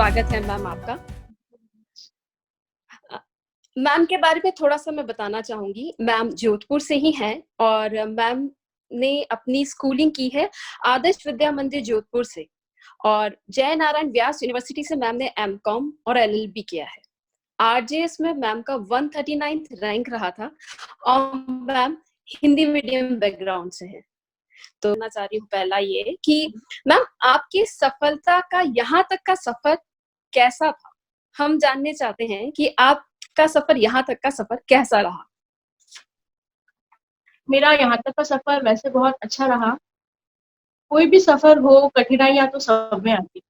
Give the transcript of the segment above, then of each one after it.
स्वागत है मैम आपका। अ, मैम के बारे में थोड़ा-सा मैं बताना चाहूँगी। मैम जोधपुर से ही हैं और मैम ने अपनी स्कूलिंग की है आदर्श विद्या मंदिर जोधपुर से और जय नारायण व्यास यूनिवर्सिटी से मैम ने एमकॉम और एलएलबी किया है। आरजेएस में मैम का 139th रैंक रहा था और मैम हिंदी मीडियम बैकग्राउंड से हैं। तो मैं चाह रही हूँ पहला ये कि मैम आपकी सफलता का यहाँ तक का सफर कैसा था? हम जानने चाहते हैं कि आपका सफर यहाँ तक का सफर कैसा रहा? मेरा यहाँ तक का सफ़र वैसे बहुत अच्छा रहा। कोई भी सफ़र हो, कठिनाइयाँ तो सब में आती हैं।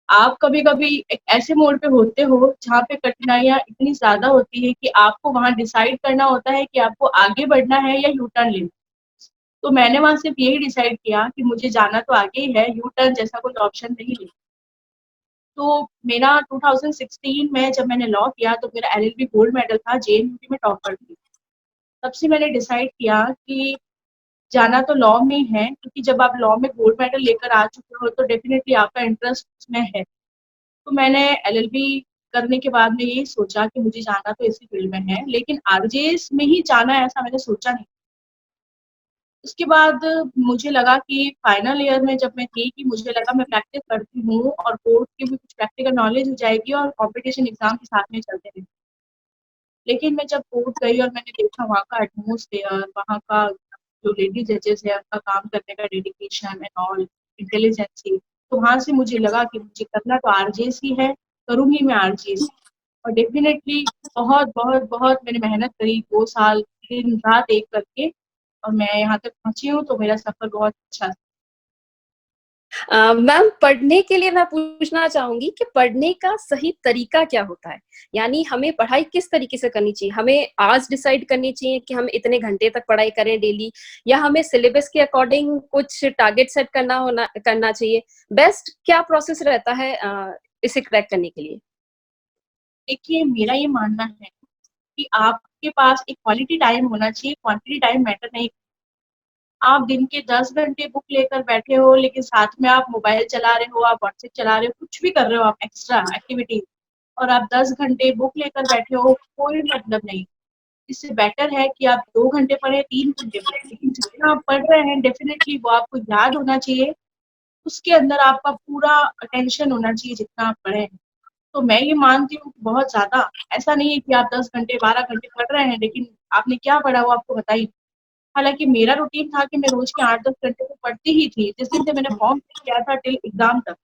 आप कभी-कभी एक ऐसे मोड़ पे होते हो, जहाँ पे कठिनाइयाँ इतनी ज़्यादा होती है कि आपको वहाँ डिसाइड करना होता है कि आपको आगे बढ़ना है या यू टर्न लेना है। तो मैंने वहाँ सिर्फ़ यही डिसाइड किया कि मुझे जाना तो आगे ही है, यू टर्न जैसा कोई ऑप्शन नहीं लेना। तो मेरा 2016 में जब मैंने लॉ किया, तो मेरा एलएलबी गोल्ड मेडल था, जेएनयू में टॉपर थी। तब से मैंने डिसाइड किया कि जाना तो लॉ में ही है, क्योंकि जब आप लॉ में गोल्ड मेडल लेकर आ चुके हो, तो डेफ़िनेटली आपका इंटरेस्ट उसमें है। तो मैंने एलएलबी करने के बाद में यही सोचा कि मुझे जाना तो इसी फ़ील्ड में है, लेकिन आरजेएस में ही जाना है ऐसा मैंने सोचा नहीं। उसके बाद मुझे लगा कि फाइनल ईयर में जब मैं थी कि मुझे लगा मैं प्रैक्टिस करती हूँ और कोर्ट की भी कुछ प्रैक्टिकल नॉलेज हो जाएगी और कॉम्पिटिशन एग्ज़ाम के साथ में चलते रहेंगे। लेकिन मैं जब कोर्ट गई और मैंने देखा वहाँ का एटमॉस्फेयर, वहाँ का जो लेडी जजेस है, उनका काम करने का डेडिकेशन एंड ऑल, इंटेलिजेंसी, तो वहाँ से मुझे लगा कि मुझे करना तो आरजेएस ही है, करूँगी मैं आरजेएस। और डेफ़िनेटली बहुत मैंने मेहनत करी 2 साल, दिन-रात एक करके और मैं यहाँ तक पहुँची हूँ, तो मेरा सफ़र बहुत अच्छा मैम पढ़ने के लिए मैं पूछना चाहूँगी कि पढ़ने का सही तरीका क्या होता है? यानी हमें पढ़ाई किस तरीके से करनी चाहिए? हमें आज डिसाइड करनी चाहिए कि हम इतने घंटे तक पढ़ाई करें डेली या हमें सिलेबस के अकॉर्डिंग कुछ टारगेट सेट करना चाहिए? बेस्ट क्या प्रोसेस रहता है इसे क्रैक करने के लिए? देखिए, मेरा ये मानना है कि आपके पास एक क्वालिटी टाइम होना चाहिए, क्वांटिटी टाइम मैटर नहीं। आप दिन के 10 घंटे बुक लेकर बैठे हो, लेकिन साथ में आप मोबाइल चला रहे हो, आप व्हाट्सएप चला रहे हो, कुछ भी कर रहे हो आप एक्स्ट्रा एक्टिविटी और आप 10 घंटे बुक लेकर बैठे हो, कोई मतलब नहीं। इससे बेटर है कि आप 2 घंटे पढ़ें, 3 घंटे पढ़ें, लेकिन जितना आप पढ़ रहे हैं डेफ़िनेटली वो आपको याद होना चाहिए। उसके अंदर आपका पूरा अटेंशन होना चाहिए जितना आप पढ़े हैं। तो मैं ये मानती हूँ कि बहुत ज़्यादा ऐसा नहीं है कि आप 10 घंटे, 12 घंटे पढ़ रहे हैं, लेकिन आपने क्या पढ़ा वो आपको पता ही नहीं। हालाँकि मेरा रूटीन था कि मैं रोज़ के 8-10 घंटे तो पढ़ती ही थी। जिस दिन से मैंने फॉर्म फिल किया था टिल एग्ज़ाम तक,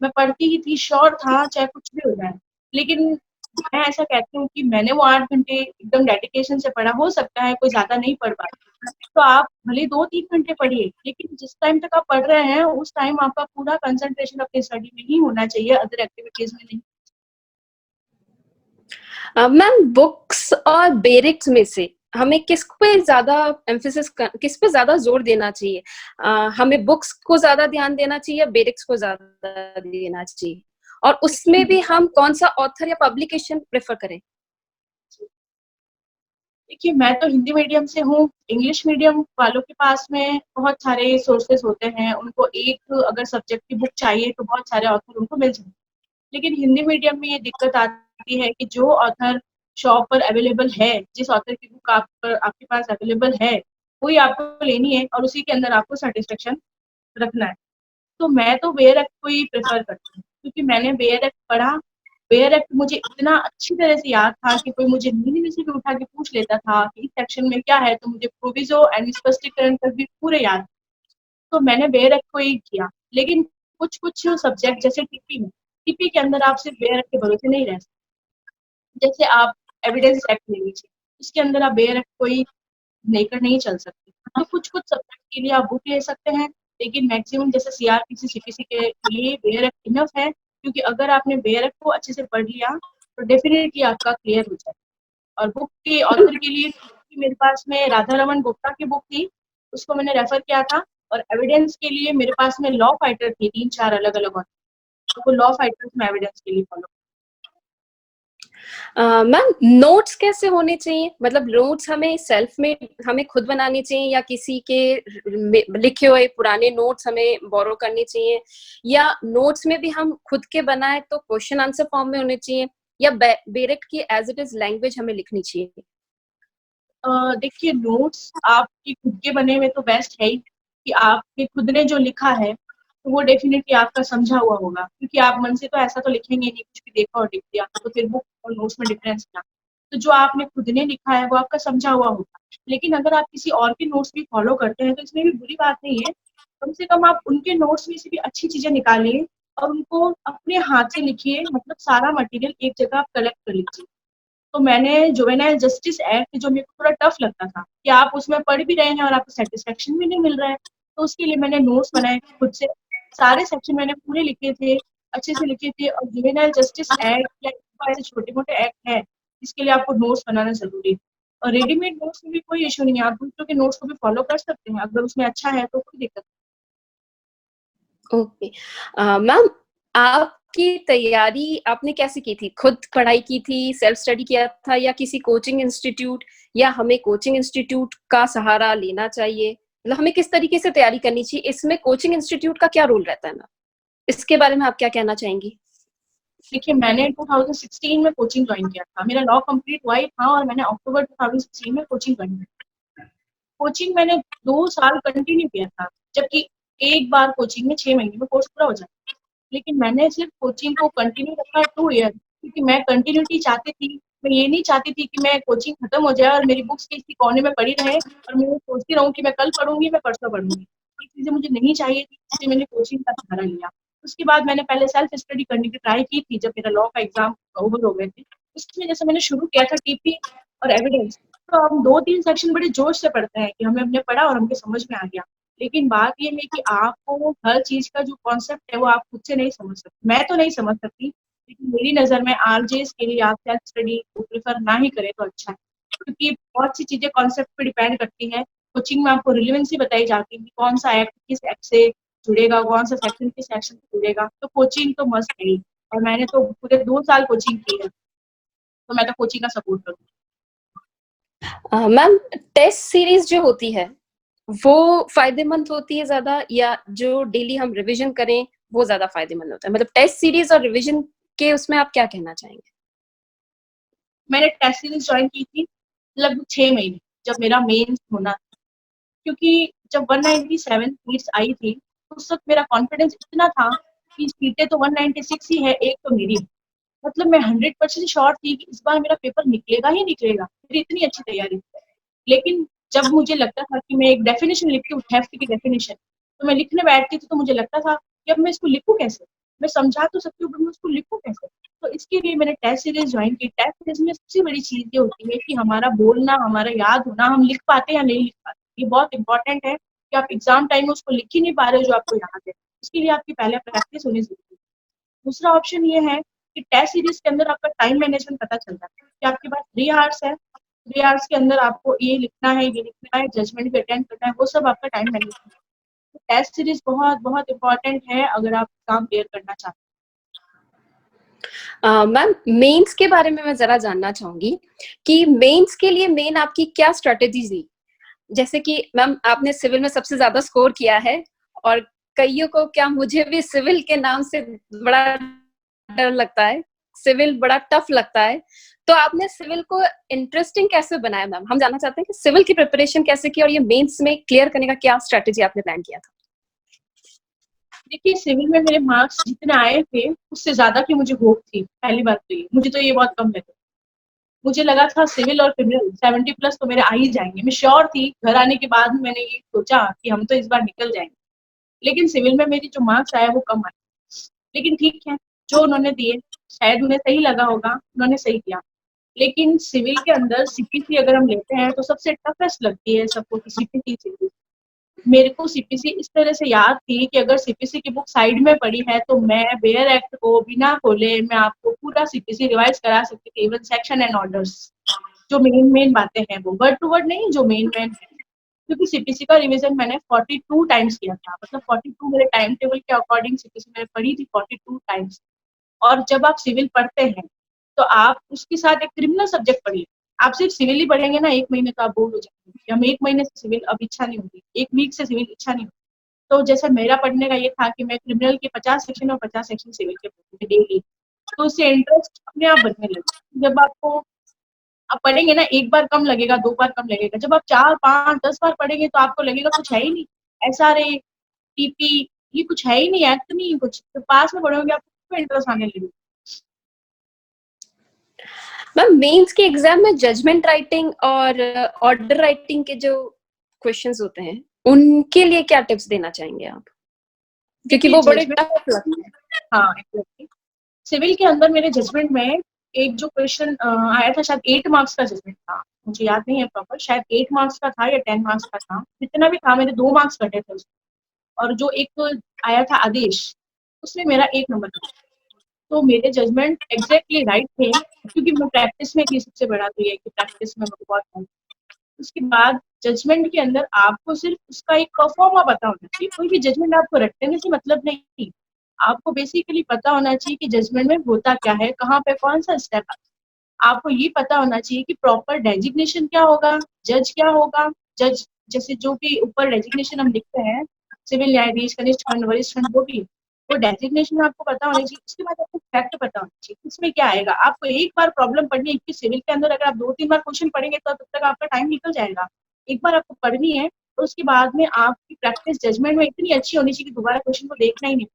मैं पढ़ती ही थी, श्योर था चाहे कुछ भी हो जाए। लेकिन मैं ऐसा कहती हूँ कि मैंने वो 8 घंटे एकदम डेडिकेशन से पढ़ा, हो सकता है कोई ज़्यादा नहीं पढ़ पाए। तो आप भले 2-3 घंटे पढ़िए, लेकिन जिस टाइम तक आप पढ़ रहे हैं, उस टाइम आपका पूरा कंसंट्रेशन अपनी स्टडी में ही होना चाहिए, अदर एक्टिविटीज़ में नहीं। मैम बुक्स और बेरिक्स में से हमें किस पे ज़्यादा किस पे ज़्यादा ज़ोर देना चाहिए? हमें बुक्स को ज़्यादा ध्यान देना चाहिए या बेरिक्स को ज़्यादा देना चाहिए? और उसमें भी हम कौन-सा ऑथर या पब्लिकेशन प्रेफ़र करें? देखिए, मैं तो हिंदी मीडियम से हूँ, इंग्लिश मीडियम वालों के पास में बहुत सारे सोर्सेज़ होते हैं, उनको एक अगर सब्जेक्ट की बुक चाहिए तो बहुत सारे ऑथर उनको मिल जाते हैं। लेकिन हिंदी मीडियम में ये दिक्कत आती है कि जो ऑथर शॉप पर अवेलेबल है, जिस ऑथर की बुक आपके पास अवेलेबल है, वही आपको लेनी है और उसी के अंदर आपको सैटिस्फैक्शन रखना है। तो मैं तो बेयर एक्ट को ही प्रेफ़र करती हूँ, क्योंकि मैंने बेयर एक्ट पढ़ा, बेयर एक्ट मुझे इतना अच्छी तरह से याद था कि कोई मुझे नींद में से भी उठा के पूछ लेता था कि इस सेक्शन में क्या है, तो मुझे प्रोविज़ो एंड स्पष्टीकरण तक भी पूरे याद। तो मैंने बेयर एक्ट को ही किया। लेकिन कुछ-कुछ सब्जेक्ट जैसे टीपी में, टीपी के अंदर आप सिर्फ़ बेयर एक्ट के भरोसे नहीं रह सकते। जैसे आप एविडेंस एक्ट ले लीजिए, उसके अंदर आप बेयर एक्ट को ही लेकर नहीं चल सकते। तो कुछ-कुछ सब्जेक्ट के लिए आप बुक ले सकते हैं, लेकिन मैक्सिमम जैसे सीआरपीसी, सीपीसी के लिए बेयर एक्ट इनफ है, क्योंकि अगर आपने बेयर एक्ट को अच्छे से पढ़ लिया, तो डेफ़िनिटली आपका क्लियर हो जाएगा। और बुक के ऑथर के लिए मेरे पास में राधा रमन गुप्ता की बुक थी, उसको मैंने रेफ़र किया था और एविडेंस के लिए मेरे पास में लॉ फाइटर थी 3-4 अलग-अलग ऑथर, तो वो लॉ फाइटर्स मैं एविडेंस के लिए फ़ॉलो मैम नोट्स कैसे होने चाहिए? मतलब नोट्स हमें सेल्फ में हमें खुद बनाने चाहिए या किसी के लिखे हुए पुराने नोट्स हमें बोरो करने चाहिए, या नोट्स में भी हम खुद के बनाए तो क्वेश्चन आंसर फॉर्म में होने चाहिए, या डायरेक्ट की एज इट इज लैंग्वेज हमें लिखनी चाहिए? देखिए, नोट्स आपके खुद के बने हुए तो बेस्ट है ही, कि आपके खुद ने जो लिखा है तो वो डेफिनेटली आपका समझा हुआ होगा, क्योंकि आप मन से तो ऐसा तो लिखेंगे नहीं, कुछ भी देखा और लिख दिया, तो फिर बुक और नोट्स में डिफरेंस क्या। तो जो आपने खुद ने लिखा है वो आपका समझा हुआ होगा। लेकिन अगर आप किसी और के नोट्स भी फॉलो करते हैं तो इसमें भी बुरी बात नहीं है, कम से कम आप उनके नोट्स में से भी अच्छी चीजें निकालिए और उनको अपने हाथ से लिखिए, मतलब सारा मटेरियल एक जगह आप कलेक्ट कर लीजिए। तो मैंने जुवेनाइल जस्टिस एक्ट, जो मेरे को थोड़ा टफ लगता था कि आप उसमें पढ़ भी रहे हैं और आपको सेटिस्फेक्शन भी नहीं मिल रहा है, तो उसके लिए मैंने नोट्स बनाए खुद से। सारे सेक्शन मैंने पूरे लिखे थे, अच्छे से लिखे थे। और जुवेनाइल जस्टिस एक्ट या ऐसे छोटे मोटे एक्ट है, इसके लिए आपको नोट्स बनाना जरूरी है। और रेडीमेड नोट्स में भी कोई इशू नहीं है, आप दूसरों के नोट्स को भी फॉलो कर सकते हैं, अगर उसमें अच्छा है तो कोई दिक्कत ओके। मैम, आपकी तैयारी आपने कैसे की थी? खुद पढ़ाई की थी, सेल्फ स्टडी किया था, या किसी कोचिंग इंस्टीट्यूट, या हमें कोचिंग इंस्टीट्यूट का सहारा लेना चाहिए? मतलब हमें किस तरीके से तैयारी करनी चाहिए? इसमें कोचिंग इंस्टीट्यूट का क्या रोल रहता है मैम? इसके बारे में आप क्या कहना चाहेंगी? देखिए, मैंने 2016 में कोचिंग ज्वाइन किया था, मेरा लॉ कंप्लीट हुआ ही था और मैंने अक्टूबर 2016 में कोचिंग ज्वाइन किया। कोचिंग मैंने 2 साल कंटिन्यू किया था, जबकि एक बार कोचिंग में 6 महीने में कोर्स पूरा हो जाता है। लेकिन मैंने सिर्फ कोचिंग को कंटिन्यू रखा 2 ईयर, क्योंकि मैं कंटिन्यूटी चाहती थी। मैं ये नहीं चाहती थी कि मैं कोचिंग खत्म हो जाए और मेरी बुक्स किसी कोने में पड़ी रहे और मैं सोचती रहूँ कि मैं कल पढ़ूंगी, मैं परसों पढ़ूंगी। ये चीज़ें मुझे नहीं चाहिए थी, इसलिए मैंने कोचिंग का सहारा लिया। उसके बाद मैंने पहले सेल्फ स्टडी करने की ट्राई की थी, जब मेरा लॉ का एग्जाम ओवर हो गए थे। उसमें जैसे मैंने शुरू किया था टीपी और एविडेंस, तो हम 2-3 सेक्शन बड़े जोश से पढ़ते हैं कि हमें हमने पढ़ा और हमको समझ में आ गया। लेकिन बात ये है कि आपको हर चीज़ का जो कॉन्सेप्ट है वो आप खुद से नहीं समझ सकते। मैं तो नहीं समझ सकती, लेकिन मेरी नज़र में आरजेएस के लिए आप सेल्फ स्टडी को प्रेफ़र ना ही करें तो अच्छा है। क्योंकि बहुत सी चीज़ें कॉन्सेप्ट पे डिपेंड करती हैं। कोचिंग में आपको रिलेवेंसी बताई जाती है कि कौन-सा एक्ट किस एक्ट से जुड़ेगा, कौन-सा सेक्शन किस सेक्शन से जुड़ेगा। तो कोचिंग तो मस्ट है ही, और मैंने तो पूरे 2 साल कोचिंग की है, तो मैं तो कोचिंग का सपोर्ट करूँगी। मैम, टेस्ट सीरीज जो होती है वो फायदेमंद होती है ज्यादा, या जो डेली हम रिवीजन करें वो ज्यादा फायदेमंद होता है? मतलब टेस्ट सीरीज और रिवीजन के उसमें आप क्या कहना चाहेंगे? मैंने टेस्ट सीरीज ज्वाइन की थी लगभग 6 महीने, जब मेरा मेंस होना, क्योंकि जब 197 सीट्स आई थी, उस वक़्त मेरा कॉन्फिडेंस इतना था कि सीटें तो 196 ही है, एक तो मेरी। मतलब मैं 100% श्योर थी कि इस बार मेरा पेपर निकलेगा ही निकलेगा, मेरी इतनी अच्छी तैयारी थी। लेकिन जब मुझे लगता था कि मैं एक डेफिनिशन लिखती हूँ, थेफ्ट की डेफिनिशन, तो मैं लिखने बैठती थी तो मुझे लगता था कि अब मैं इसको लिखूँ कैसे? मैं समझा तो सकती हूँ, पर मैं उसको लिखूँ कैसे? तो इसके लिए मैंने टेस्ट सीरीज़ जॉइन की। टेस्ट सीरीज़ में सबसे बड़ी चीज़ ये होती है कि हमारा बोलना, हमारा याद होना, हम लिख पाते हैं या नहीं लिख पाते। ये बहुत इम्पोर्टेंट है कि आप एग्ज़ाम टाइम में उसको लिख ही नहीं पा रहे हो जो आपको याद है। उसके लिए आपकी पहले प्रैक्टिस होनी ज़रूरी है। दूसरा ऑप्शन ये है कि टेस्ट सीरीज़ के अंदर आपका टाइम मैनेजमेंट पता चलता है कि आपके पास 3 आवर्स है, 3 आवर्स के अंदर आपको ये लिखना है, ये लिखना है, जजमेंट भी अटेंड करना है, वो सब आपका टाइम मैनेजमेंट है। तो टेस्ट सीरीज़ बहुत-बहुत इम्पोर्टेंट है अगर आप एग्ज़ाम क्लियर करना चाहते हैं। मैम, मेंस के बारे में मैं जरा जानना चाहूंगी कि मेंस के लिए मेन आपकी क्या स्ट्रेटेजी थी? जैसे कि मैम आपने सिविल में सबसे ज्यादा स्कोर किया है, और कईयों को, क्या मुझे भी सिविल के नाम से बड़ा डर लगता है, सिविल बड़ा टफ लगता है। तो आपने सिविल को इंटरेस्टिंग कैसे बनाया मैम? हम जानना चाहते हैं कि सिविल की प्रिपरेशन कैसे की और ये मेंस में क्लियर करने का क्या स्ट्रेटेजी आपने प्लान किया था? देखिए, सिविल में मेरे मार्क्स जितने आए थे, उससे ज़्यादा की मुझे होप थी, पहली बात तो ये। मुझे तो ये बहुत कम लगे। मुझे लगा था सिविल और क्रिमिनल 70 प्लस तो मेरे आ ही जाएँगे। मैं श्योर थी, घर आने के बाद मैंने ये सोचा कि हम तो इस बार निकल जाएँगे। लेकिन सिविल में मेरी जो मार्क्स आए वो कम आए। लेकिन ठीक है, जो उन्होंने दिए, शायद उन्हें सही लगा होगा, उन्होंने सही किया। लेकिन सिविल के अंदर सीपीसी अगर हम लेते हैं तो सबसे टफेस्ट लगती है सबको कि सीपीसी चाहिए। मेरे को सीपीसी इस तरह से याद थी कि अगर सीपीसी की बुक साइड में पड़ी है तो मैं बेयर एक्ट को बिना खोले मैं आपको पूरा सीपीसी रिवाइज करा सकती थी, इवन सेक्शन एंड ऑर्डर्स, जो मेन बातें हैं वो वर्ड टू वर्ड नहीं, जो मेन है। क्योंकि सीपीसी का रिवीजन मैंने 42 टाइम्स किया था, मतलब 42 मेरे टाइम टेबल के अकॉर्डिंग सीपीसी मैंने पढ़ी थी 42 टाइम्स। और जब आप सिविल पढ़ते हैं तो आप उसके साथ एक क्रिमिनल सब्जेक्ट पढ़िए। आप सिर्फ सिविल ही पढ़ेंगे ना 1 महीने तो आप बोर हो जाएंगे कि हम 1 महीने से सिविल अब इच्छा नहीं होगी, 1 वीक से सिविल इच्छा नहीं होगी। तो जैसे मेरा पढ़ने का ये था कि मैं क्रिमिनल के 50 सेक्शन और 50 सेक्शन सिविल के पढ़ती थी डेली, तो उससे इंटरेस्ट अपने आप बनने लगा। जब आपको आप पढ़ेंगे ना, एक बार कम लगेगा, 2 बार कम लगेगा, जब आप 4, 5, 10 बार पढ़ेंगे तो आपको लगेगा कुछ है ही नहीं, एसआरए, टीपी ये कुछ है ही नहीं, एक्ट नहीं है कुछ, तो पास में पढ़ोगे आपको इंटरेस्ट आने लगेगा। मैम मेंस के एग्जाम में जजमेंट राइटिंग और ऑर्डर राइटिंग के जो क्वेश्चंस होते हैं उनके लिए क्या टिप्स देना चाहेंगे आप, क्योंकि वो बड़े टफ लगते हैं। हाँ एग्जैक्टली। सिविल के अंदर मेरे जजमेंट में एक जो क्वेश्चन आया था, शायद 8 मार्क्स का जजमेंट था, मुझे याद नहीं है प्रॉपर, शायद 8 मार्क्स का था या 10 मार्क्स का था, जितना भी था मेरे 2 मार्क्स कटे थे उसमें। और जो एक आया था आदेश, उसमें मेरा 1 नंबर था। तो मेरे जजमेंट एग्जैक्टली राइट थे, क्योंकि मैं प्रैक्टिस में थी, सबसे बड़ा तो ये कि प्रैक्टिस में मुझे बहुत था। उसके बाद जजमेंट के अंदर आपको सिर्फ उसका एक परफॉर्मा पता होना चाहिए, कोई भी जजमेंट आपको रटने से मतलब नहीं, आपको बेसिकली पता होना चाहिए कि जजमेंट में होता क्या है, कहाँ पे कौन सा स्टेप है। आपको ये पता होना चाहिए कि प्रॉपर डेजिग्नेशन क्या होगा, जज क्या होगा, जज जैसे जो भी ऊपर डेजिग्नेशन हम लिखते हैं, सिविल न्यायाधीश, कनिष्ठ खंड, वरिष्ठ खंड, जो भी, वो डेजिग्नेशन आपको पता होनी चाहिए। उसके बाद आपको फैक्ट पता होना चाहिए इसमें क्या आएगा। आपको एक बार प्रॉब्लम पढ़नी है, क्योंकि सिविल के अंदर अगर आप 2-3 बार क्वेश्चन पढ़ेंगे तो तब तक आपका टाइम निकल जाएगा। एक बार आपको पढ़नी है, तो उसके बाद में आपकी प्रैक्टिस जजमेंट में इतनी अच्छी होनी चाहिए कि दोबारा क्वेश्चन को देखना ही नहीं,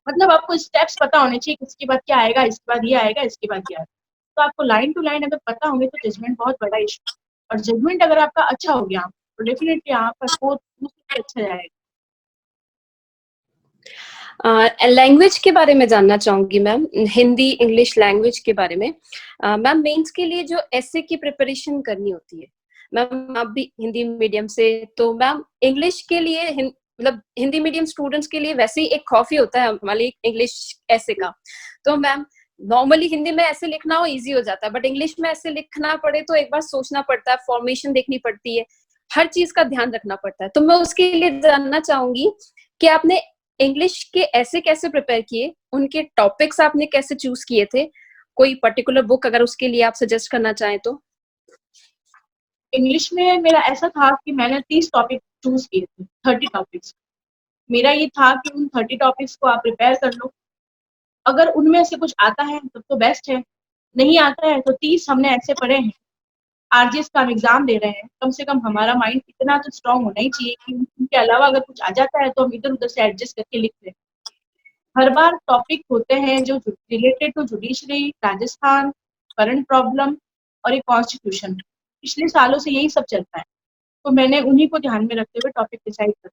मतलब आपको स्टेप्स पता होने चाहिए, इसके बाद क्या आएगा, इसके बाद ये आएगा, इसके बाद ये आएगा। तो आपको लाइन टू लाइन अगर पता होंगे तो जजमेंट बहुत बड़ा इशू, और जजमेंट अगर आपका अच्छा हो गया तो डेफिनेटली आपका स्कोर अच्छा जाएगा। लैंग्वेज के बारे में जानना चाहूंगी मैम, हिंदी इंग्लिश लैंग्वेज के बारे में। मैम मेंस के लिए जो एसए की प्रिपरेशन करनी होती है, मैम आप भी हिंदी मीडियम से, तो मैम इंग्लिश के लिए मतलब हिंदी मीडियम स्टूडेंट्स के लिए वैसे ही एक खौफ ही होता है हमारे इंग्लिश ऐसे का। तो मैम नॉर्मली हिंदी में ऐसे लिखना हो इजी हो जाता है, बट इंग्लिश में ऐसे लिखना पड़े तो एक बार सोचना पड़ता है, फॉर्मेशन देखनी पड़ती है, हर चीज का ध्यान रखना पड़ता है। तो मैं उसके लिए जानना चाहूंगी कि आपने इंग्लिश के ऐसे कैसे प्रिपेयर किए, उनके टॉपिक्स आपने कैसे चूज किए थे, कोई पर्टिकुलर बुक अगर उसके लिए आप सजेस्ट करना चाहें तो। इंग्लिश में मेरा ऐसा था कि मैंने 30 टॉपिक चूज किए थे, 30 टॉपिक्स। मेरा ये था कि उन 30 टॉपिक्स को आप प्रिपेयर कर लो, अगर उनमें से कुछ आता है तब तो बेस्ट है, नहीं आता है तो 30 हमने ऐसे पढ़े हैं। आरजीएस का हम एग्जाम दे रहे हैं, कम से कम हमारा माइंड इतना तो स्ट्रांग होना ही चाहिए कि उनके अलावा अगर कुछ आ जाता है तो हम इधर उधर से एडजस्ट करके लिख लें। हर बार टॉपिक होते हैं जो related to judiciary, Rajasthan, current problem और एक कॉन्स्टिट्यूशन, पिछले सालों से यही सब चलता है, तो मैंने उन्हीं को ध्यान में रखते हुए टॉपिक डिसाइड कर।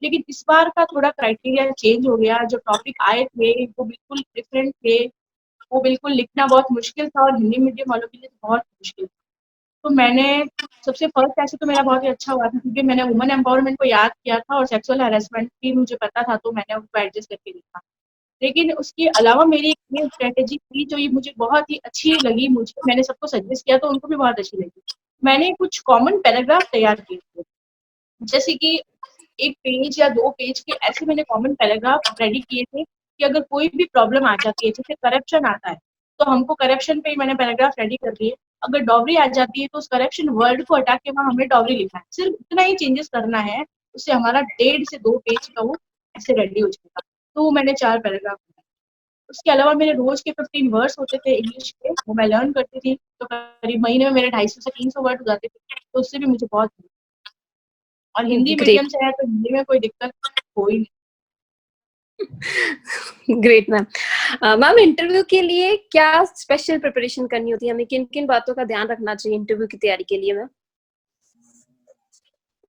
लेकिन इस बार का थोड़ा क्राइटेरिया चेंज हो गया, जो टॉपिक आए थे वो बिल्कुल डिफरेंट थे, वो बिल्कुल लिखना बहुत मुश्किल था, और हिंदी मीडियम वालों के लिए बहुत मुश्किल था। तो मैंने सबसे फर्स्ट ऐसे तो मेरा बहुत ही अच्छा हुआ था, क्योंकि मैंने वुमेन एम्पावरमेंट को याद किया था और सेक्सुअल हैरेसमेंट भी मुझे पता था, तो मैंने उनको एडजस्ट करके लिखा। लेकिन उसके अलावा मेरी एक ये स्ट्रेटेजी थी जो ये मुझे बहुत ही अच्छी लगी, मुझे मैंने सबको सजेस्ट किया तो उनको भी बहुत अच्छी लगी। मैंने कुछ कॉमन पैराग्राफ तैयार किए थे, जैसे कि 1 पेज या 2 पेज के ऐसे मैंने कॉमन पैराग्राफ रेडी किए थे कि अगर कोई भी प्रॉब्लम आ जाती है, जैसे करप्शन आता है, तो हमको करप्शन पे ही मैंने पैराग्राफ रेडी कर दिए। अगर डॉवरी आ जाती है तो उस करप्शन वर्ड को हटा के वहाँ हमें डॉवरी लिखना है, सिर्फ इतना ही चेंजेस करना है, उससे हमारा 1.5 से 2 पेज का वो ऐसे रेडी हो जाएगा। तो वो मैंने 4 पैराग्राफ बनाए। उसके अलावा मेरे रोज के 15 वर्ड्स होते थे इंग्लिश के, वो मैं लर्न करती थी, तो करीब महीने में मेरे 250 से 300 वर्ड हो जाते थे, तो उससे भी मुझे बहुत, और हिंदी मीडियम ग्रेट। से है तो हिंदी में कोई दिक्कत हो ही नहीं। Great ma'am. मैम इंटरव्यू के लिए क्या स्पेशल प्रिपरेशन करनी होती है, हमें किन किन बातों का ध्यान रखना चाहिए इंटरव्यू की तैयारी के लिए मैम?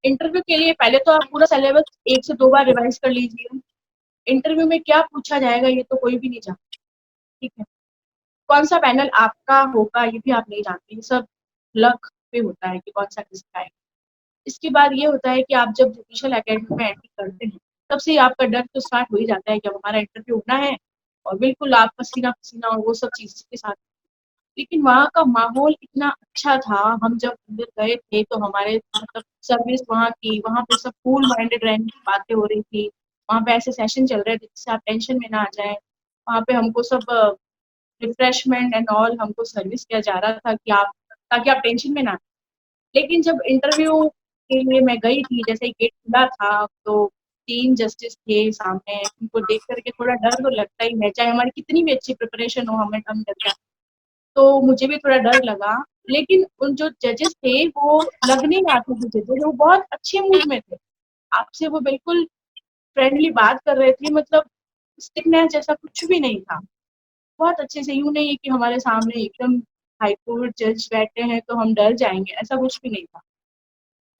इंटरव्यू के लिए पहले तो आप पूरा सिलेबस 1 से 2 बार रिवाइज कर लीजिए। इंटरव्यू में क्या पूछा जाएगा ये तो कोई भी नहीं जानता, ठीक है। कौन सा पैनल आपका होगा ये भी आप नहीं जानते, सब लक पे होता है कि कौन सा किसका है। इसके बाद ये होता है कि आप जब जुडिशियल एकेडमी में एंट्री करते हैं, तब से आपका डर तो स्टार्ट हो ही जाता है कि अब हमारा इंटरव्यू होना है, और बिल्कुल आप पसीना पसीना और वो सब चीज़ के साथ। लेकिन वहाँ का माहौल इतना अच्छा था, हम जब अंदर गए थे तो हमारे मतलब सर्विस वहाँ की, वहाँ पे सब कूल माइंडेड रहने की बातें हो रही थी। वहाँ पे ऐसे सेशन चल रहे थे जिससे आप टेंशन में ना आ जाए। वहाँ पे हमको सब रिफ्रेशमेंट एंड ऑल हमको सर्विस किया जा रहा था कि आप ताकि आप टेंशन में ना। लेकिन जब इंटरव्यू के लिए मैं गई थी, जैसे ही गेट खुला था, तो 3 जस्टिस थे सामने, उनको देख कर के थोड़ा डर तो लगता ही है, चाहे हमारी कितनी भी अच्छी प्रिपरेशन हो, हमें कम लग जाए। तो मुझे भी थोड़ा डर लगा, लेकिन उन जो जजेस थे, वो लगने नहीं आते थे जजेस, वो बहुत अच्छे मूड में थे। आपसे वो बिल्कुल फ्रेंडली बात कर रहे थे, मतलब स्टिकनेस जैसा कुछ भी नहीं था। बहुत अच्छे से, यूँ नहीं है कि हमारे सामने एकदम हाई कोर्ट जज बैठे हैं तो हम डर जाएँगे, ऐसा कुछ भी नहीं था।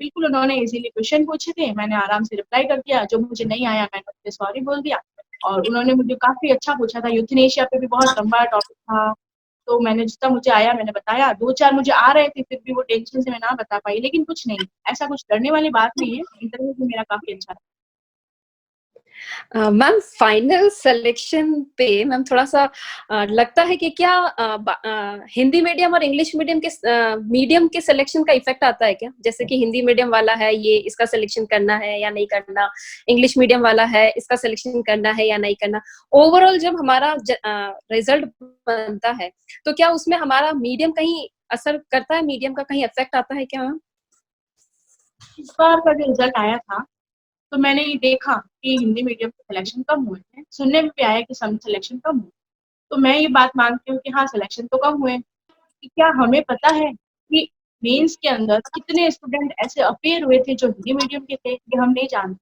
बिल्कुल उन्होंने इज़िली क्वेश्चन पूछे थे, मैंने आराम से रिप्लाई कर दिया, जो मुझे नहीं आया मैंने उनसे सॉरी बोल दिया और उन्होंने मुझे काफ़ी अच्छा पूछा था, यूथनेशिया पे भी बहुत लंबा टॉपिक था, तो मैंने जितना मुझे आया मैंने बताया, 2-4 मुझे आ रहे थे फिर भी वो टेंशन से मैं ना बता पाई, लेकिन कुछ नहीं, ऐसा कुछ डरने वाली बात नहीं है, इंटरव्यू भी मेरा काफ़ी अच्छा रहा। मैम फाइनल सिलेक्शन पे मैम थोड़ा-सा लगता है कि क्या हिंदी मीडियम और इंग्लिश मीडियम के सिलेक्शन का इफ़ेक्ट आता है क्या? जैसे कि हिंदी मीडियम वाला है, ये इसका सिलेक्शन करना है या नहीं करना, इंग्लिश मीडियम वाला है, इसका सिलेक्शन करना है या नहीं करना। ओवरऑल जब हमारा रिज़ल्ट बनता है, तो क्या उसमें हमारा मीडियम कहीं असर करता है, मीडियम का कहीं इफ़ेक्ट आता है क्या मैम? इस बार का जो रिज़ल्ट आया था, तो मैंने ये देखा कि हिंदी मीडियम के सिलेक्शन कम हुए हैं, सुनने में भी आया कि सम सिलेक्शन कम हुए। तो मैं ये बात मानती हूँ कि हाँ, सिलेक्शन तो कम हुए, कि क्या हमें पता है कि मेंस के अंदर कितने स्टूडेंट ऐसे अपीयर हुए थे जो हिंदी मीडियम के थे, ये हम नहीं जानते।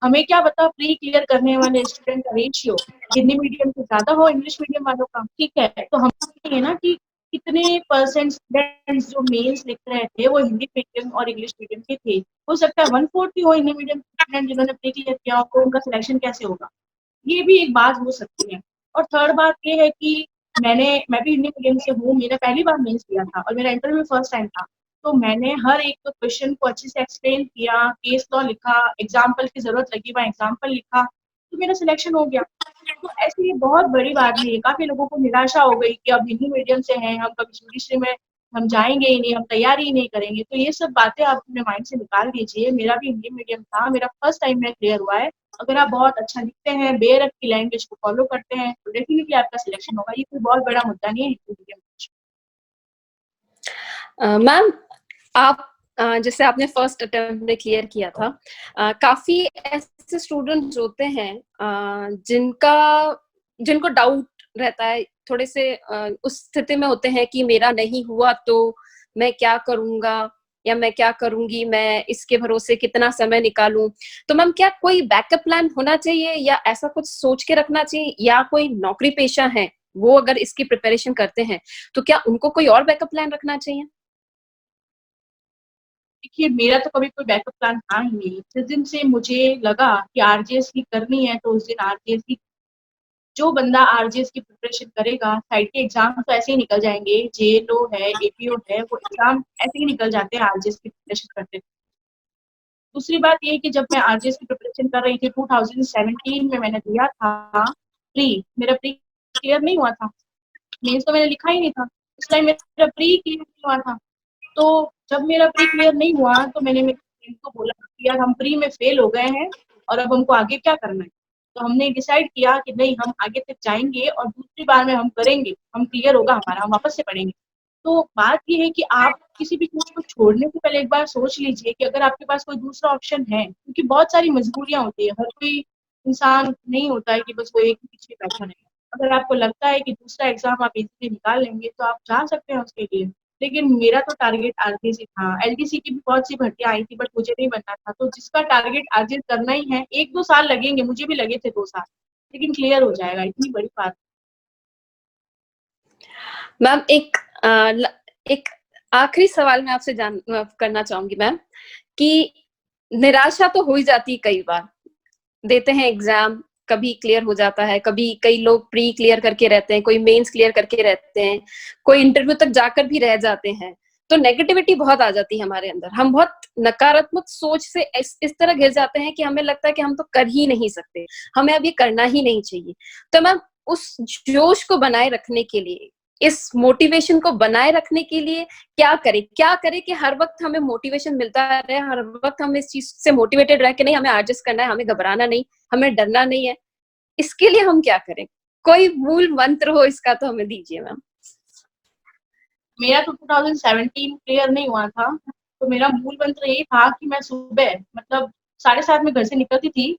हमें क्या पता प्री क्लियर करने वाले स्टूडेंट का रेशियो हिंदी मीडियम से ज़्यादा हो इंग्लिश मीडियम वालों का, ठीक है। तो हम ये ना कि कितने परसेंट स्टूडेंट्स जो मेंस लिख रहे थे वो हिंदी मीडियम और इंग्लिश मीडियम के थे। हो सकता है 1/4 ही हो हिंदी मीडियम स्टूडेंट जिन्होंने प्री क्लियर किया हो, तो उनका सिलेक्शन कैसे होगा? ये भी एक बात हो सकती है। और थर्ड बात ये है कि मैं भी हिंदी मीडियम से हूँ, मैंने पहली बार मेंस दिया था और मेरा इंटरव्यू फर्स्ट टाइम था। तो मैंने हर एक क्वेश्चन को अच्छे से एक्सप्लेन किया, केस लॉ लिखा, एग्ज़ाम्पल की ज़रूरत लगी वहाँ एग्ज़ाम्पल लिखा, तो मेरा सिलेक्शन हो गया। तो ऐसे ये बहुत बड़ी बात नहीं है, काफ़ी लोगों को निराशा हो गई कि अब हिंदी मीडियम से हैं, हम कभी जुडिशरी में हम जाएँगे ही नहीं, हम तैयारी ही नहीं करेंगे। तो ये सब बातें आप अपने माइंड से निकाल दीजिए, मेरा भी हिंदी मीडियम था, मेरा फर्स्ट टाइम में क्लियर हुआ है। अगर आप बहुत अच्छा लिखते हैं, बेरख की लैंग्वेज को फ़ॉलो करते हैं, तो डेफ़िनिटली आपका सिलेक्शन होगा। ये कोई बहुत बड़ा मुद्दा नहीं है हिंदी मीडियम। मैम आप जैसे आपने फर्स्ट अटेम्प्ट में क्लियर किया था, काफ़ी ऐसे स्टूडेंट्स होते हैं जिनको डाउट रहता है, थोड़े से उस स्थिति में होते हैं कि मेरा नहीं हुआ तो मैं क्या करूँगा या मैं क्या करूँगी, मैं इसके भरोसे कितना समय निकालूँ? तो मैम क्या कोई बैकअप प्लान होना चाहिए या ऐसा कुछ सोच के रखना चाहिए, या कोई नौकरी पेशा है, वो अगर इसकी प्रिपरेशन करते हैं, तो क्या उनको कोई और बैकअप प्लान रखना चाहिए? देखिए, मेरा तो कभी कोई बैकअप प्लान था ही नहीं। जिस दिन से मुझे लगा कि आरजेएस की करनी है, तो उस दिन आरजेएस की जो बंदा आरजेएस की प्रिपरेशन करेगा, साइड के एग्ज़ाम तो ऐसे ही निकल जाएँगे, जेएलओ है, एपीओ है, वो एग्ज़ाम ऐसे ही निकल जाते हैं आरजेएस की प्रिपरेशन करते। दूसरी बात ये है कि जब मैं आरजेएस की प्रिपरेशन कर रही थी 2017 में मैंने दिया था मेरा प्री क्लियर नहीं हुआ था। मेंस तो मैंने लिखा ही नहीं था। उस टाइम मेरा प्री क्लियर नहीं हुआ था। तो जब मेरा प्री क्लियर नहीं हुआ तो मैंने मेरे फ्रेंड को बोला कि यार हम प्री में फेल हो गए हैं और अब हमको आगे क्या करना है? तो हमने डिसाइड किया कि नहीं, हम आगे तक जाएँगे और दूसरी बार में हम करेंगे, हम क्लियर होगा हमारा, हम वापस से पढ़ेंगे। तो बात ये है कि आप किसी भी चीज़ को छोड़ने से पहले एक बार सोच लीजिए कि अगर आपके पास कोई दूसरा ऑप्शन है, क्योंकि बहुत सारी मजबूरियाँ होती है, हर कोई इंसान नहीं होता है कि बस वो एक ही पीछे बैठा रहे। अगर आपको लगता है कि दूसरा एग्ज़ाम आप इज़िली निकाल लेंगे तो आप जा सकते हैं उसके लिए। लेकिन मेरा तो टारगेट आरजेएस ही था। एलडीसी की भी बहुत सी भर्तियाँ आई थी बट मुझे नहीं बनना था। तो जिसका टारगेट आरजेएस करना ही है, 1-2 साल लगेंगे, मुझे भी लगे थे 2 साल, लेकिन क्लियर हो जाएगा, इतनी बड़ी बात। मैम एक आखिरी सवाल मैं आपसे करना चाहूंगी मैम, कि निराशा तो हो ही जाती है कई बार, देते हैं एग्जाम, कभी क्लियर हो जाता है, कभी कई लोग प्री क्लियर करके रहते हैं, कोई मेंस क्लियर करके रहते हैं, कोई इंटरव्यू तक जाकर भी रह जाते हैं, तो नेगेटिविटी बहुत आ जाती है हमारे अंदर, हम बहुत नकारात्मक सोच से इस तरह घिर जाते हैं कि हमें लगता है कि हम तो कर ही नहीं सकते, हमें अब ये करना ही नहीं चाहिए। तो मैम उस जोश को बनाए रखने के लिए, इस मोटिवेशन को बनाए रखने के लिए क्या करें कि हर वक्त हमें मोटिवेशन मिलता रहे, हर वक्त हम इस चीज से मोटिवेटेड रहे कि नहीं, हमें एडजस्ट करना है, हमें घबराना नहीं, हमें डरना नहीं है, इसके लिए हम क्या करें? कोई मूल मंत्र हो इसका तो हमें दीजिए मैम। मेरा तो 2017 क्लियर नहीं हुआ था, तो मेरा मूल मंत्र यही था कि मैं सुबह मतलब 7:30 में घर से निकलती थी,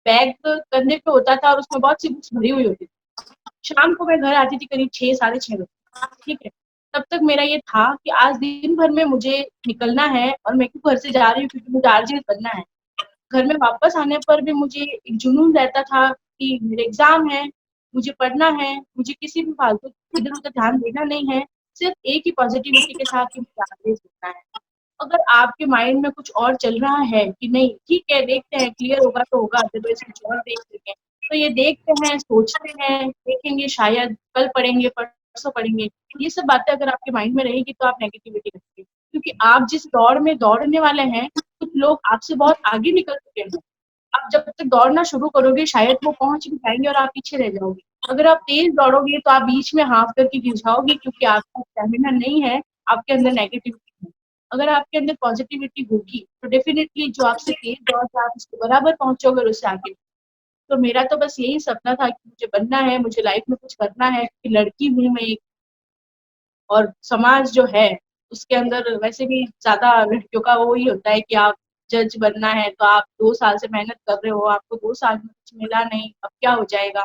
बैग कंधे पे होता था और उसमें बहुत सी बुक्स भरी हुई होती थी। शाम को मैं घर आती थी करीब 6 साढ़े 6 बजे, ठीक है? तब तक मेरा ये था कि आज दिन भर में मुझे निकलना है और मैं क्यों घर से जा रही हूँ, क्योंकि मुझे आरजे बनना है। घर में वापस आने पर भी मुझे एक जुनून रहता था कि मेरे एग्ज़ाम है, मुझे पढ़ना है, मुझे किसी भी फालतू इधर-उधर ध्यान देना नहीं है, सिर्फ़ एक ही पॉज़िटिविटी के साथ कि मुझे आगे सीखना है। अगर आपके माइंड में कुछ और चल रहा है कि नहीं ठीक है, देखते हैं क्लियर होगा तो होगा, अदरवाइज़ कुछ और देख लेंगे। तो ये देखते हैं, सोचते हैं, देखेंगे शायद, कल पढ़ेंगे, परसों पढ़ेंगे, ये सब बातें अगर आपके माइंड में रहेगी तो आप नेगेटिविटी रखिए। क्योंकि आप जिस दौड़ में दौड़ने वाले हैं, कुछ लोग आपसे बहुत आगे निकल चुके हैं। आप जब तक दौड़ना शुरू करोगे शायद वो पहुँच भी जाएँगे और आप पीछे रह जाओगे। अगर आप तेज़ दौड़ोगे तो आप बीच में हाफ करके गिर जाओगे क्योंकि आपका स्टैमिना नहीं है, आपके अंदर नेगेटिविटी है। अगर आपके अंदर पॉज़िटिविटी होगी, तो डेफ़िनिटली जो आपसे तेज़ दौड़ रहा है आप उसके बराबर पहुँचोगे और उससे आगे। तो मेरा तो बस यही सपना था कि मुझे बनना है, मुझे लाइफ़ में कुछ करना है, कि लड़की हूँ मैं एक और समाज जो है, उसके अंदर वैसे भी ज़्यादा लड़कियों का वो ही होता है कि आप जज बनना है, तो आप 2 साल से मेहनत कर रहे हो, आपको 2 साल में कुछ मिला नहीं, अब क्या हो जाएगा?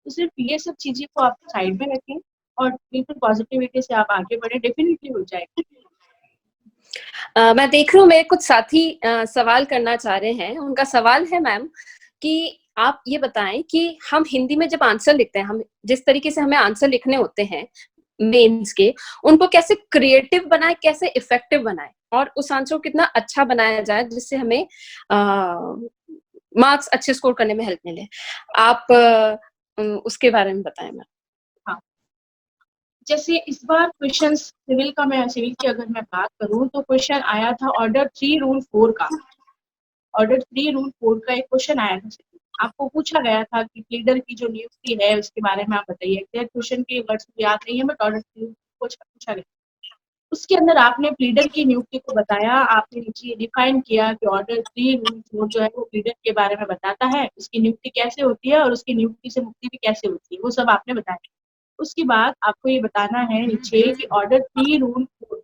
तो सिर्फ़ ये सब चीज़ें को आप साइड में रखें और बिल्कुल पॉज़िटिविटी से आप आगे बढ़ें, डेफ़िनिटली हो जाएगा। मैं देख रही हूँ मेरे कुछ साथी सवाल करना चाह रहे हैं। उनका सवाल है मैम कि आप ये बताएँ कि हम हिंदी में जब आंसर लिखते हैं, हम जिस तरीके से हमें आंसर लिखने होते हैं मेंस के, उनको कैसे क्रिएटिव बनाएँ, कैसे इफेक्टिव बनाएँ और उस आंसर को कितना अच्छा बनाया जाए जिससे हमें मार्क्स अच्छे स्कोर करने में हेल्प मिले। आप उसके बारे में बताएँ मैम। हाँ, जैसे इस बार क्वेश्चंस सिविल की अगर मैं बात करूँ तो क्वेश्चन आया था ऑर्डर 3 रूल 4 का। ऑर्डर 3 रूल 4 का एक क्वेश्चन आया था। आपको पूछा गया था कि लीडर की जो नियुक्ति है उसके बारे में आप बताइए। एग्जैक्ट क्वेश्चन के वर्ड्स मुझे याद नहीं है बट ऑर्डर 3 पूछा गया। उसके अंदर आपने लीडर की नियुक्ति को बताया, आपने नीचे ये डिफाइन किया कि ऑर्डर 3 रूल 4 जो है वो लीडर के बारे में बताता है, उसकी नियुक्ति कैसे होती है और उसकी नियुक्ति से मुक्ति भी कैसे होती है, वो सब आपने बताया। उसके बाद आपको ये बताना है नीचे कि ऑर्डर 3 रूल 4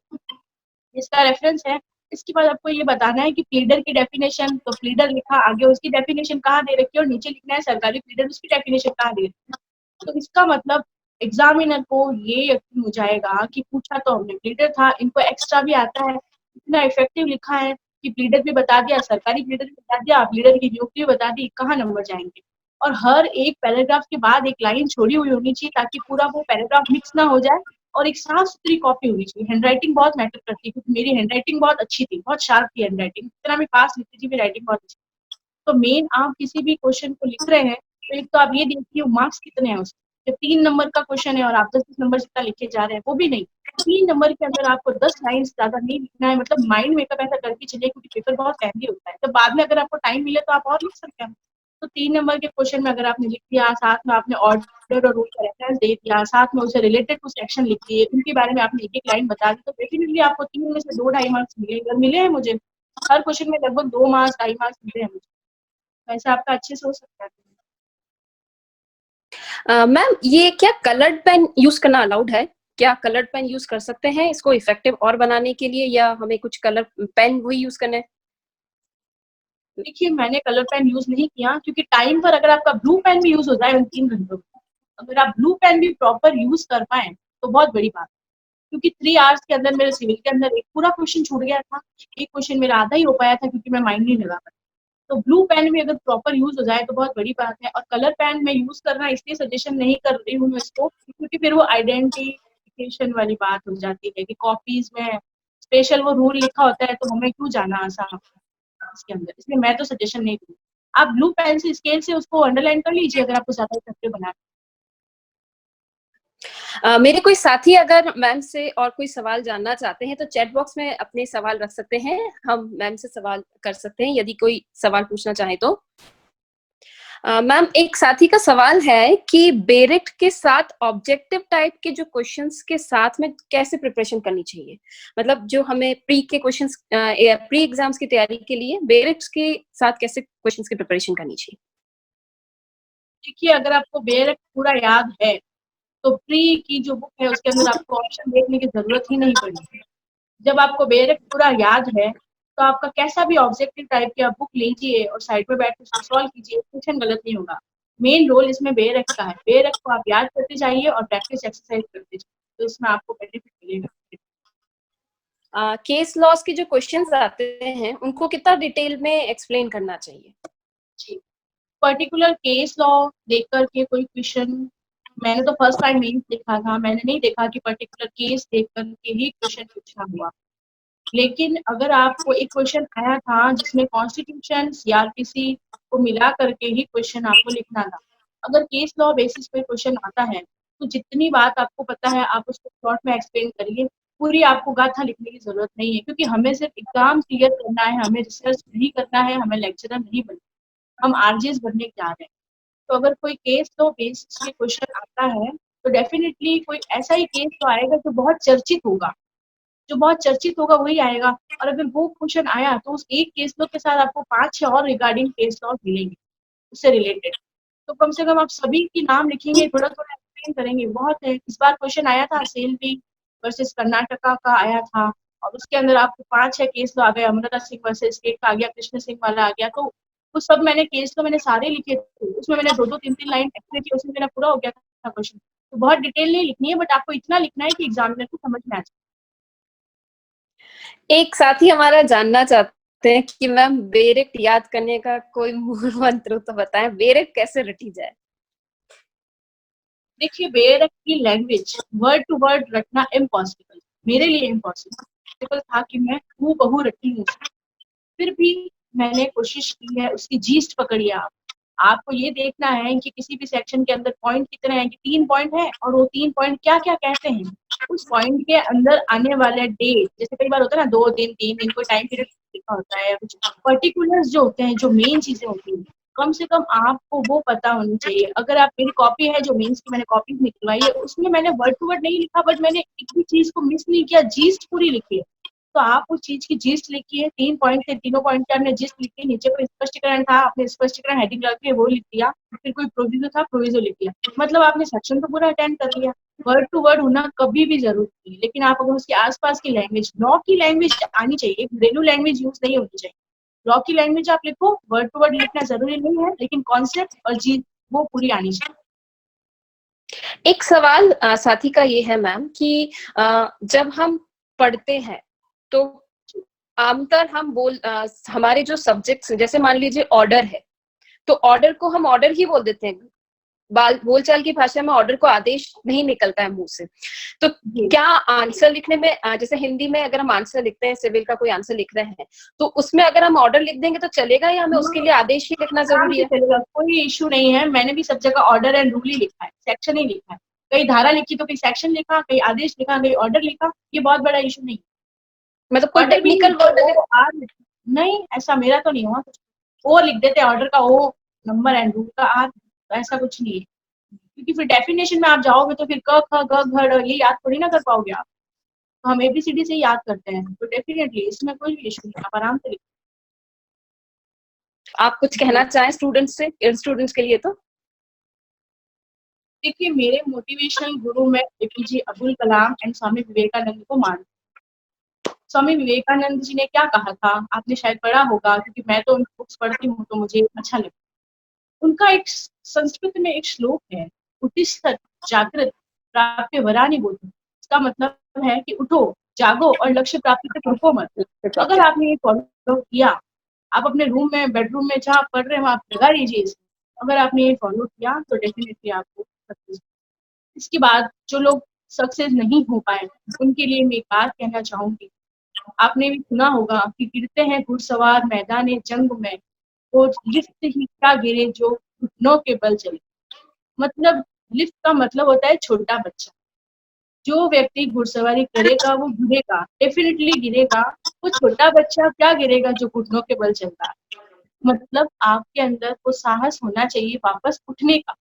इसका रेफरेंस है। इसके बाद आपको ये बताना है कि प्लीडर की डेफिनेशन, तो प्लीडर लिखा, आगे उसकी डेफिनेशन कहाँ दे रखी है और नीचे लिखना है सरकारी प्लीडर, उसकी डेफिनेशन कहाँ दे रखी है। तो इसका मतलब एग्जामिनर को ये यकीन हो जाएगा कि पूछा तो हमने प्लीडर था, इनको एक्स्ट्रा भी आता है, इतना इफेक्टिव लिखा है कि प्लीडर भी बता दिया, सरकारी प्लीडर भी बता दिया, प्लीडर की नियुक्ति भी बता दी, कहाँ नंबर जाएंगे। और हर एक पैराग्राफ के बाद एक लाइन छोड़ी हुई होनी चाहिए ताकि पूरा वो पैराग्राफ मिक्स ना हो जाए और एक साफ-सुथरी कॉपी होनी चाहिए। हैंडराइटिंग बहुत मैटर करती है क्योंकि मेरी हैंडराइटिंग बहुत अच्छी थी, बहुत शार्प थी हैंडराइटिंग। जितना मैं फास्ट लिखती थी, मेरी राइटिंग बहुत अच्छी थी। तो मेन आप किसी भी क्वेश्चन को लिख रहे हैं, तो एक तो आप ये देखिए मार्क्स कितने हैं उसके। जब 3 नंबर का क्वेश्चन है और आप 10-10 नंबर जितना लिखे जा रहे हैं, वो भी नहीं। 3 नंबर के अंदर आपको 10 लाइन से ज़्यादा नहीं लिखना है, मतलब माइंड मेकअप ऐसा करके चलिए क्योंकि पेपर बहुत लेंथी होता है। तो बाद में अगर आपको टाइम मिले तो आप और लिख सकते हैं। तो 3 नंबर के क्वेश्चन में अगर आपने लिख दिया, साथ में आपने ऑर्डर और रूल का रेफरेंस दे दिया, साथ में उससे रिलेटेड कुछ सेक्शन लिख दिए, उनके बारे में आपने एक-एक लाइन बता दी, तो डेफिनिटली आपको 3 में से 2 ढाई मार्क्स मिले, और मिले हैं मुझे। हर क्वेश्चन में लगभग 2 मार्क्स, ढाई मार्क्स मिले हैं मुझे। तो ऐसा आपका अच्छे से हो सकता है। मैम ये क्या कलर्ड पेन यूज़ करना अलाउड है? क्या कलर्ड पेन यूज़ कर सकते हैं इसको इफेक्टिव और बनाने के लिए या हमें कुछ कलर पेन वही यूज़ करना है? देखिए, मैंने कलर पेन यूज़ नहीं किया क्योंकि टाइम पर अगर आपका ब्लू पेन भी यूज़ हो जाए उन 3 घंटों में, अगर आप ब्लू पेन भी प्रॉपर यूज़ कर पाएँ, तो बहुत बड़ी बात है। क्योंकि 3 आवर्स के अंदर मेरे सिविल के अंदर एक पूरा क्वेश्चन छूट गया था। एक क्वेश्चन मेरा आधा ही हो पाया था क्योंकि मैं माइंड नहीं लगा पाई। तो ब्लू पेन भी अगर प्रॉपर यूज़ हो जाए तो बहुत बड़ी बात है, और कलर पेन मैं यूज़ करना इसलिए सजेशन नहीं कर रही हूँ मैं इसको क्योंकि फिर वो आइडेंटिफिकेशन वाली बात हो जाती है कि कॉपीज़ में स्पेशल वो रूल लिखा होता है तो हमें क्यों जाना आसान इसके अंदर, इसलिए मैं तो सजेशन नहीं दूँगी। आप ब्लू पेन से स्केल से उसको अंडरलाइन कर लीजिए अगर आपको ज़्यादा इफेक्टिव बनाना है। मेरे कोई साथी अगर मैम से और कोई सवाल जानना चाहते हैं तो चैट बॉक्स में अपने सवाल रख सकते हैं। हम मैम से सवाल कर सकते हैं यदि कोई सवाल पूछना चाहे तो। मैम एक साथी का सवाल है कि बेरेक्ट के साथ ऑब्जेक्टिव टाइप के जो क्वेश्चंस के साथ में कैसे प्रिपरेशन करनी चाहिए? मतलब जो हमें प्री के क्वेश्चंस प्री एग्जाम्स की तैयारी के लिए बेरेक्ट्स के साथ कैसे क्वेश्चंस की प्रिपरेशन करनी चाहिए? देखिए, अगर आपको बेरख पूरा याद है, तो प्री की जो बुक है उसके अंदर आपको ऑप्शन देखने की ज़रूरत ही नहीं पड़ी। जब आपको बेरख पूरा याद है, तो आपका कैसा भी ऑब्जेक्टिव टाइप की आप बुक लीजिए और साइड में बैठ के उसको सॉल्व कीजिए, क्वेश्चन गलत नहीं होगा। मेन रोल इसमें बेरख का है। बेरख को आप याद करते जाइए और प्रैक्टिस एक्सरसाइज करते जाइए, तो इसमें आपको बेनिफिट मिलेगा। केस लॉस के जो क्वेश्चंस आते हैं उनको कितना डिटेल में एक्सप्लेन करना चाहिए? जी, पर्टिकुलर केस लॉ देख के कोई क्वेश्चन मैंने तो फर्स्ट टाइम मेंस देखा था, मैंने नहीं देखा कि पर्टिकुलर केस देख के ही क्वेश्चन पूछा हुआ। लेकिन अगर आपको एक क्वेश्चन आया था जिसमें कॉन्स्टिट्यूशन, सीआरपीसी को मिला करके ही क्वेश्चन आपको लिखना था। अगर केस लॉ बेसिस पे क्वेश्चन आता है, तो जितनी बात आपको पता है आप उसको शॉर्ट में एक्सप्लेन करिए। पूरी आपको गाथा लिखने की ज़रूरत नहीं है, क्योंकि हमें सिर्फ एग्ज़ाम क्लियर करना है, हमें रिसर्च नहीं करना है, हमें लेक्चरर नहीं बनना, हम आरजेएस बनने जा रहे हैं। तो अगर कोई केस लॉ बेसिस पे क्वेश्चन आता है, तो डेफिनिटली कोई ऐसा ही केस लॉ आएगा जो बहुत चर्चित होगा। जो बहुत चर्चित होगा वही आएगा, और अगर वो क्वेश्चन आया तो उस एक केस लॉ के साथ आपको 5-6 और रिगार्डिंग केस लॉ मिलेंगे उससे रिलेटेड। तो कम से कम आप सभी की नाम लिखेंगे, थोड़ा-थोड़ा एक्सप्लेन करेंगे, बहुत है। इस बार क्वेश्चन आया था सेल्वी वर्सेस कर्नाटका का आया था, और उसके अंदर आपको 5-6 केस लॉ आ गए, अमृता सिंह वर्सेस स्टेट का आ गया, कृष्ण सिंह वाला आ गया। तो वो सब मैंने केस लॉ मैंने सारे लिखे थे, उसमें मैंने 2-2 3-3 लाइन एक्सप्लेन की, उसमें मेरा पूरा हो गया था क्वेश्चन। तो बहुत डिटेल नहीं लिखनी है, बट आपको इतना लिखना है कि एग्जामिनर को समझ में आ जाए। एक साथी हमारा जानना चाहते हैं कि मैम बेरख याद करने का कोई मूल मंत्र तो बताएं, बेरख कैसे रटी जाए? देखिए, बेरख की लैंग्वेज वर्ड टू वर्ड रटना इम्पॉसिबल, मेरे लिए इम्पॉसिबल था कि मैं हूबहू रटी हूँ। फिर भी मैंने कोशिश की है, उसकी जीस्ट पकड़ी आप। आपको ये देखना है कि किसी भी सेक्शन के अंदर पॉइंट कितने हैं, कि 3 पॉइंट है और वो 3 पॉइंट क्या-क्या कहते हैं। उस पॉइंट के अंदर आने वाले डेट, जैसे कई बार होता है ना 2 दिन, 3 दिन कोई टाइम पीरियड लिखा होता है, कुछ पर्टिकुलर्स जो होते हैं, जो मेन चीज़ें होती हैं, कम से कम आपको वो पता होनी चाहिए। अगर आप मेरी कॉपी है जो मेंस की मैंने कॉपीज़ निकलवाई है, उसमें मैंने वर्ड टू वर्ड नहीं लिखा, बट मैंने एक भी चीज़ को मिस नहीं किया, जीस्ट पूरी लिखी है। तो आप उस चीज़ की जीस्ट लिखिए, 3 पॉइंट थे, तीनों पॉइंट की आपने जीस्ट लिखी, नीचे कोई स्पष्टीकरण था, आपने स्पष्टीकरण हेडिंग लगा के वो लिख दिया, फिर कोई प्रोविज़ो था, प्रोविज़ो लिख दिया। मतलब आपने सेक्शन तो पूरा अटेंड कर लिया। वर्ड टू वर्ड होना कभी भी ज़रूरी नहीं है, लेकिन आप अगर उसके आस-पास की लैंग्वेज, लॉ की लैंग्वेज आनी चाहिए, घरेलू लैंग्वेज यूज़ नहीं होनी चाहिए। लॉ की लैंग्वेज आप लिखो, वर्ड टू वर्ड लिखना ज़रूरी नहीं है, लेकिन कॉन्सेप्ट और चीज़ वो पूरी आनी चाहिए। एक सवाल साथी का ये है मैम कि जब हम पढ़ते हैं तो आमतौर हमारे जो सब्जेक्ट्स, जैसे मान लीजिए ऑर्डर है, तो ऑर्डर को हम ऑर्डर ही बोल देते हैं। बोलचाल की भाषा में ऑर्डर को आदेश नहीं निकलता है मुंह से। तो क्या आंसर लिखने में, जैसे हिंदी में अगर हम आंसर लिखते हैं, सिविल का कोई आंसर लिख रहे हैं, तो उसमें अगर हम ऑर्डर लिख देंगे तो चलेगा, या हमें उसके लिए आदेश ही लिखना आराम जरूरी से है? चलेगा, कोई इश्यू नहीं है। मैंने भी सब जगह ऑर्डर एंड रूल ही लिखा है, सेक्शन ही लिखा है। कहीं धारा लिखी तो कहीं सेक्शन लिखा, कहीं आदेश लिखा, कहीं ऑर्डर लिखा, ये बहुत बड़ा इश्यू नहीं। मतलब कोई ऑर्डर भी टेक्निकल वर्ड ओ आर नहीं, ऐसा मेरा तो नहीं हुआ कुछ। ओ लिख देते हैं, ऑर्डर का ओ, नंबर एंड रूल का आर, ऐसा कुछ नहीं है। क्योंकि फिर डेफिनेशन में आप जाओगे तो फिर क ख ग घ ये याद थोड़ी ना कर पाओगे आप। तो हम एबीसीडी से ही याद करते हैं, तो डेफिनेटली इसमें कोई भी इशू नहीं, आप आराम से लिख। आप कुछ कहना चाहें स्टूडेंट्स के लिए? तो देखिए, मेरे मोटिवेशनल गुरु मैं एपीजे अब्दुल कलाम एंड स्वामी विवेकानंद को मानती हूँ। स्वामी विवेकानंद जी ने क्या कहा था, आपने शायद पढ़ा होगा, क्योंकि मैं तो उनकी बुक्स पढ़ती हूँ तो मुझे अच्छा लगता है। उनका एक संस्कृत में एक श्लोक है, उत्तिष्ठत जागृत प्राप्य वरानि बोध। इसका मतलब है कि उठो, जागो और लक्ष्य प्राप्ति तक रुको मत। तो अगर आपने ये फॉलो किया, आप अपने रूम में, बेडरूम में जहाँ आप पढ़ रहे हो आप लगा लीजिए इसे। अगर आपने ये फॉलो किया तो डेफिनेटली आपको सक्सेस। इसके बाद जो लोग सक्सेस नहीं हो पाए, उनके लिए मैं एक बात कहना चाहूंगी। आपने भी सुना होगा कि गिरते हैं घुड़सवार मैदान जंग में, वो लिफ्ट ही क्या गिरे जो घुटनों के बल चले। मतलब लिफ्ट का मतलब होता है छोटा बच्चा। जो व्यक्ति घुड़सवारी करेगा वो गिरेगा, डेफिनेटली गिरेगा। वो छोटा बच्चा क्या गिरेगा जो घुटनों के बल चलता है। मतलब आपके अंदर वो साहस होना चाहिए वापस उठने का,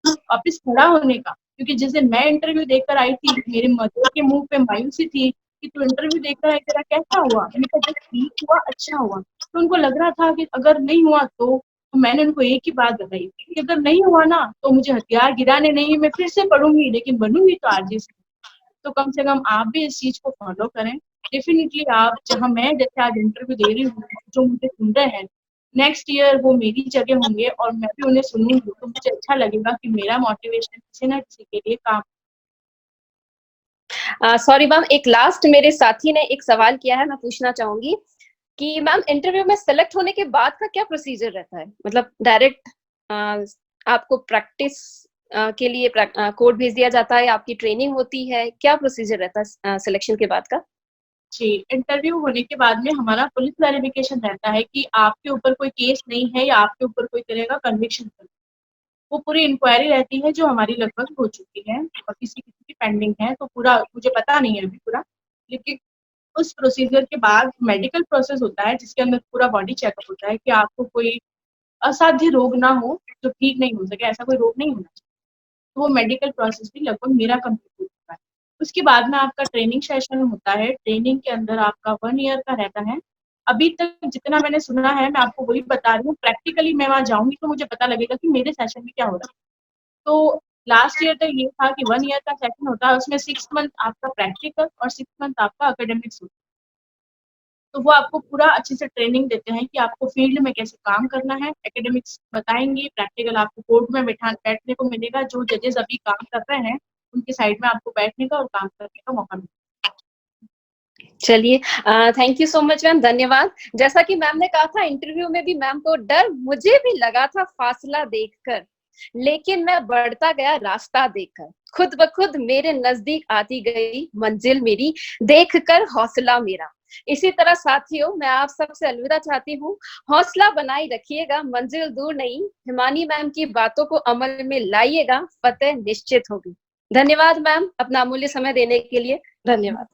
वापस खड़ा होने का। क्योंकि जिस दिन मैं इंटरव्यू देकर आई थी, मेरे मदर के मुंह पे मायूसी थी कि तू इंटरव्यू देकर आई, तेरा कैसा हुआ? मैंने कहा जब ठीक हुआ अच्छा हुआ। तो उनको लग रहा था कि अगर नहीं हुआ तो तो मैंने उनको एक ही बात बताई थी कि अगर नहीं हुआ ना तो मुझे हथियार गिराने नहीं, मैं फिर से पढ़ूंगी, लेकिन बनूंगी तो आरजे। तो कम से कम आप भी इस चीज को फॉलो करें। डेफिनेटली आप, जहां मैं जैसे आज इंटरव्यू दे रही हूँ, जो मुझे सुन रहे हैं, नेक्स्ट ईयर वो मेरी जगह होंगे और मैं भी उन्हें सुनूंगी, तो मुझे अच्छा लगेगा कि मेरा मोटिवेशन किसी ना किसी के लिए काम। सॉरी मैम, एक लास्ट मेरे साथी ने एक सवाल किया है, मैं पूछना चाहूंगी कि मैम इंटरव्यू में सेलेक्ट होने के बाद का क्या प्रोसीजर रहता है? मतलब डायरेक्ट आपको प्रैक्टिस के लिए कोड भेज दिया जाता है, आपकी ट्रेनिंग होती है, क्या प्रोसीजर रहता है सिलेक्शन के बाद का? जी, इंटरव्यू होने के बाद में हमारा पुलिस वेरिफिकेशन रहता है कि आपके ऊपर कोई केस नहीं है या आपके ऊपर कोई तरह का कन्विक्शन है। वो पूरी इंक्वायरी रहती है जो हमारी लगभग हो चुकी है और किसी किसी की पेंडिंग है, तो पूरा मुझे पता नहीं है अभी पूरा। लेकिन उस प्रोसीजर के बाद मेडिकल प्रोसेस होता है जिसके अंदर पूरा बॉडी चेकअप होता है कि आपको कोई असाध्य रोग ना हो जो ठीक नहीं हो सके, ऐसा कोई रोग नहीं होना चाहिए। तो वो मेडिकल प्रोसेस भी लगभग मेरा कंप्लीट हो चुका है। उसके बाद में आपका ट्रेनिंग सेशन होता है। ट्रेनिंग के अंदर आपका 1 ईयर का रहता है। अभी तक जितना मैंने सुना है मैं आपको वही बता रही हूँ। प्रैक्टिकली मैं वहाँ जाऊँगी तो मुझे पता लगेगा कि मेरे सेशन में क्या हो रहा है। तो लास्ट ईयर तक ये था कि 1 ईयर का सेशन होता है, उसमें 6 मंथ आपका प्रैक्टिकल और 6 मंथ आपका एकेडमिक्स होता है। तो वो आपको पूरा अच्छे से ट्रेनिंग देते हैं कि आपको फील्ड में कैसे काम करना है। एकेडमिक्स बताएंगे, प्रैक्टिकल आपको कोर्ट में बैठने को मिलेगा। जो जजेस अभी काम कर रहे हैं उनकी साइड में आपको बैठने का और काम करने का मौका मिलेगा। चलिए, thank you so much ma'am, धन्यवाद। जैसा कि मैम ने कहा था, इंटरव्यू में भी मैम को डर मुझे भी लगा था फासला देखकर, लेकिन मैं बढ़ता गया रास्ता देखकर, खुद ब खुद मेरे नजदीक आती गई मंजिल मेरी, देखकर हौसला मेरा। इसी तरह साथियों, मैं आप सबसे अलविदा चाहती हूँ। हौसला बनाए रखिएगा, मंजिल दूर नहीं। हिमानी मैम की बातों को अमल में लाइएगा, फतेह निश्चित होगी। धन्यवाद मैम, अपना अमूल्य समय देने के लिए। धन्यवाद।